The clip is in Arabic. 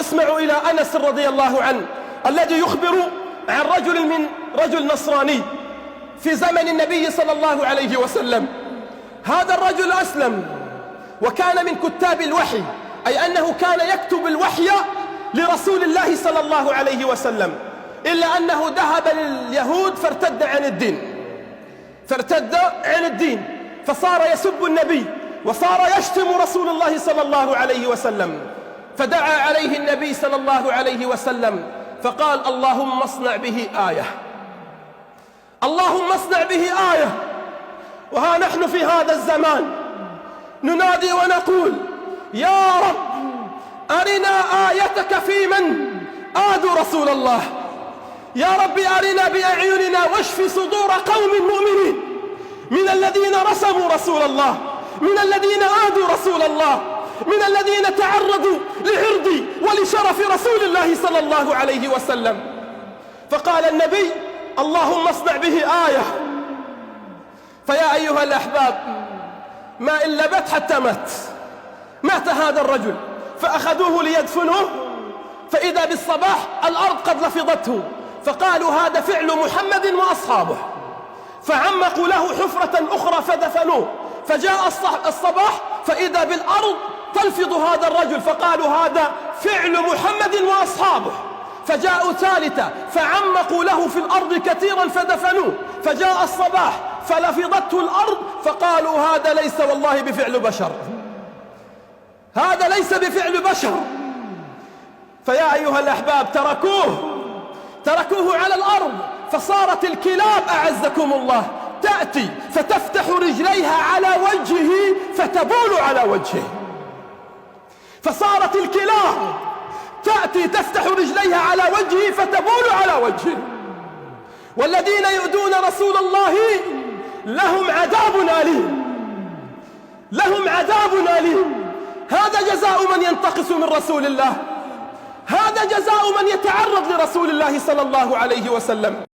اسمعوا إلى أنس رضي الله عنه الذي يخبر عن رجل نصراني في زمن النبي صلى الله عليه وسلم. هذا الرجل أسلم وكان من كتاب الوحي، أي أنه كان يكتب الوحي لرسول الله صلى الله عليه وسلم، إلا أنه ذهب لليهود فارتد عن الدين فصار يسب النبي وصار يشتم رسول الله صلى الله عليه وسلم. فدعا عليه النبي صلى الله عليه وسلم فقال: اللهم اصنع به آية، اللهم اصنع به آية. وها نحن في هذا الزمان ننادي ونقول: يا رب أرنا آيتك في من آذوا رسول الله، يا رب أرنا بأعيننا واشف صدور قوم مؤمنين من الذين رسموا رسول الله، من الذين آذوا رسول الله، من الذين تعرضوا لعرض ولشرف رسول الله صلى الله عليه وسلم. فقال النبي: اللهم اصنع به آية. فيا أيها الأحباب، ما إن لبث حتى مات هذا الرجل، فأخذوه ليدفنوه، فإذا بالصباح الأرض قد لفظته، فقالوا: هذا فعل محمد وأصحابه، فعمقوا له حفرة أخرى فدفنوه. فجاء الصباح فإذا بالأرض تلفظ هذا الرجل، فقالوا: هذا فعل محمد وأصحابه. فجاءوا ثالثا فعمقوا له في الأرض كثيرا فدفنوه. فجاء الصباح فلفظته الأرض، فقالوا: هذا ليس والله بفعل بشر، هذا ليس بفعل بشر. فيا أيها الأحباب، تركوه على الأرض، فصارت الكلاب أعزكم الله تأتي فتفتح رجليها على وجهه فتبول على وجهه. فصارت الكلاب تأتي تفتح رجليها على وجهه فتبول على وجهه. والذين يؤذون رسول الله لهم عذاب أليم، لهم عذاب أليم. هذا جزاء من ينتقص من رسول الله، هذا جزاء من يتعرض لرسول الله صلى الله عليه وسلم.